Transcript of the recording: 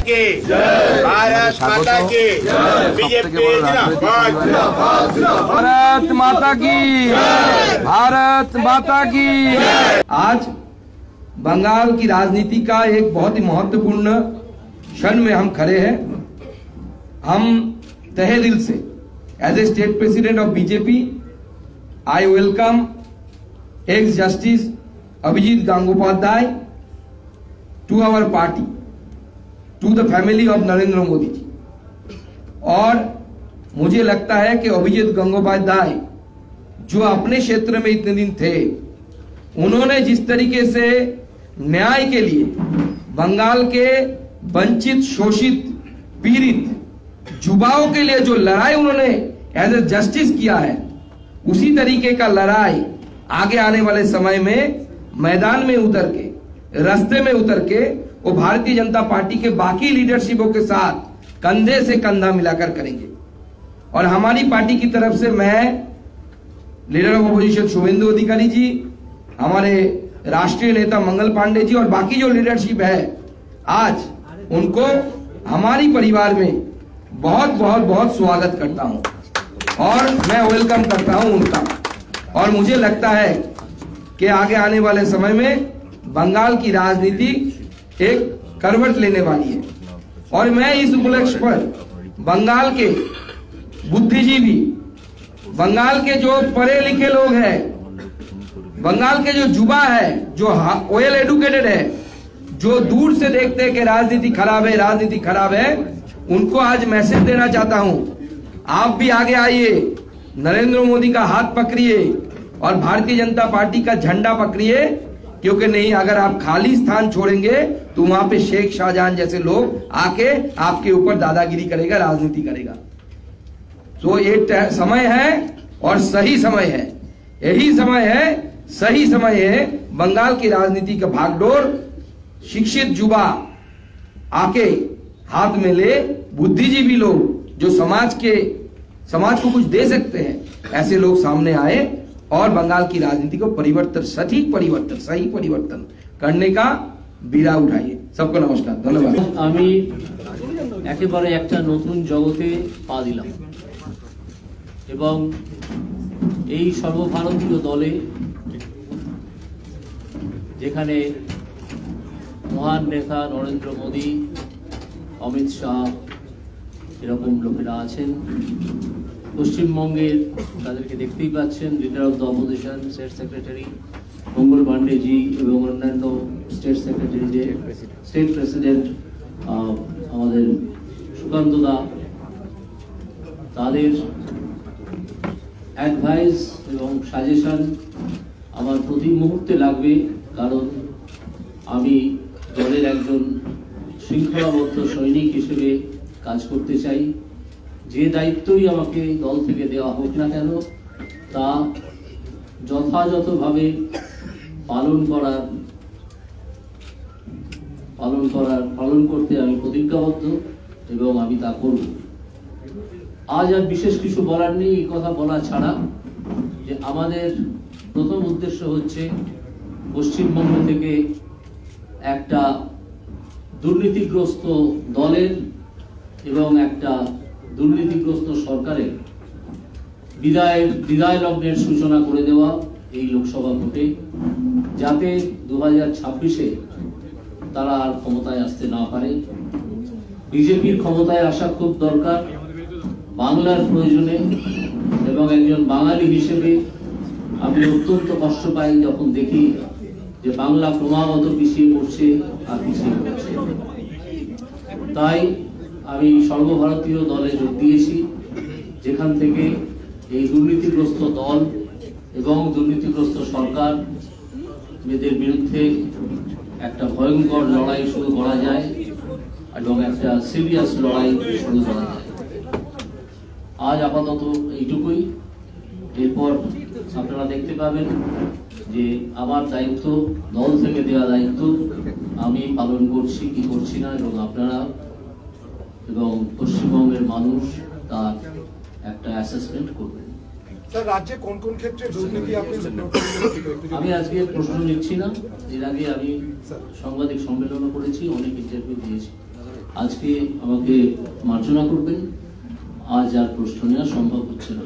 की भारत माता की बीजेपी भारत माता की भारत माता की। आज बंगाल की राजनीति का एक बहुत ही महत्वपूर्ण क्षण में हम खड़े हैं। हम तहे दिल से as a state president of BJP I welcome ex justice Abhijit Gangopadhyay to our party, to the family of Narendra Modi ji. और मुझे लगता है कि अभिजीत गंगोपाध्याय जो अपने क्षेत्र में इतने दिन थे, उन्होंने जिस तरीके से न्याय के लिए बंगाल के वंचित, शोषित, पीड़ित युवाओं के लिए जो लड़ाई उन्होंने एज ए जस्टिस किया है, उसी तरीके का लड़ाई आगे आने वाले समय में मैदान में उतर के, रास्ते में उतर के वो भारतीय जनता पार्टी के बाकी लीडरशिपों के साथ कंधे से कंधा मिलाकर करेंगे। और हमारी पार्टी की तरफ से मैं लीडर ऑफ अपोजिशन शुभेंदु अधिकारी जी, हमारे राष्ट्रीय नेता मंगल पांडे जी और बाकी जो लीडरशिप है, आज उनको हमारी परिवार में बहुत बहुत बहुत स्वागत करता हूं और मैं वेलकम करता हूं उनका। और मुझे लगता है कि आगे आने वाले समय में बंगाल की राजनीति एक करवट लेने वाली है। और मैं इस उपलक्ष्य पर बंगाल के बुद्धिजीवी, बंगाल के जो पढ़े लिखे लोग हैं, बंगाल के जो युवा है, जो वेल एडुकेटेड है, जो दूर से देखते हैं कि राजनीति खराब है, राजनीति खराब है, उनको आज मैसेज देना चाहता हूं, आप भी आगे आइए, नरेंद्र मोदी का हाथ पकड़िए और भारतीय जनता पार्टी का झंडा पकड़िए। क्योंकि नहीं, अगर आप खाली स्थान छोड़ेंगे तो वहां पे शेख शाहजहां जैसे लोग आके आपके ऊपर दादागिरी करेगा, राजनीति करेगा। तो ये समय है और सही समय है, यही समय है, सही समय है बंगाल की राजनीति का भागडोर शिक्षित युवा आके हाथ में ले, बुद्धिजीवी लोग जो समाज को कुछ दे सकते हैं, ऐसे लोग सामने आए और बंगाल की राजनीति को परिवर्तन, सटीक परिवर्तन, सही परिवर्तन करने का बीड़ा उठाइए। सबको नमस्कार, धन्यवाद। আমি একেবারে একটা নতুন জগতে পা দিলাম এবং এই সর্বভারতীয় দলে যেখানে মহান নেতা নরেন্দ্র মোদি, অমিত শাহ এরকম লোকেরা আছেন, পশ্চিমবঙ্গের তাদেরকে দেখতেই পাচ্ছেন, leader of the opposition state secretary Mangal Pandey ji এবং অন্যান্য স্টেট সেক্রেটারি, যে স্টেট প্রেসিডেন্ট আমাদের সুকান্ত দা, তাদের অ্যাডভাইস এবং সাজেশন আমার প্রতি মুহূর্তে লাগবে। কারণ আমি দলের একজন শৃঙ্খলাবদ্ধ সৈনিক হিসেবে কাজ করতে চাই। যে দায়িত্বই আমাকে দল থেকে দেওয়া হোক না কেন, তা যথাযথভাবে পালন করতে আমি প্রতিজ্ঞাবদ্ধ এবং আমি তা করব। আজ আর বিশেষ কিছু বলার নেই, এই কথা বলা ছাড়া যে আমাদের প্রথম উদ্দেশ্য হচ্ছে পশ্চিমবঙ্গ থেকে একটা দুর্নীতিগ্রস্ত দলের এবং একটা দুর্নীতিগ্রস্ত সরকারের বিদায় লগ্নের সূচনা করে দেওয়া এই লোকসভা ভোটে, যাতে 2026-এ তারা আর ক্ষমতায় আসতে না পারে। বিজেপির ক্ষমতায় আসা খুব দরকার বাংলার প্রয়োজনে, এবং একজন বাঙালি হিসেবে আমি অত্যন্ত কষ্ট পাই যখন দেখি যে বাংলা ক্রমাগত পিছিয়ে পড়ছে আর পিছিয়ে পড়ছে। তাই আমি সর্বভারতীয় দলে যোগ দিয়েছি, যেখান থেকে এই দুর্নীতিগ্রস্ত দল এবং দুর্নীতিগ্রস্ত সরকার এদের বিরুদ্ধে একটা ভয়ঙ্কর লড়াই শুরু করা যায় এবং একটা সিরিয়াস লড়াই শুরু করা যায়। আজ আপাতত এইটুকুই। এরপর আপনারা দেখতে পাবেন যে আমার দায়িত্ব, দল থেকে দেওয়া দায়িত্ব আমি পালন করছি কি করছি না, এবং আপনারা এবং পশ্চিমবঙ্গের মানুষ তার একটা অ্যাসেসমেন্ট করবেন। স্যার, রাজ্যে কোন কোন ক্ষেত্রে দুর্নীতি আপনি আমি আজকে প্রশ্ন নিচ্ছি না, এর আগে আমি সাংবাদিক সম্মেলনও করেছি, অনেক ইন্টারভিউ দিয়েছি। আজকে আমাকে মার্জনা করবেন, আজ আর প্রশ্ন নেওয়া সম্ভব হচ্ছে না।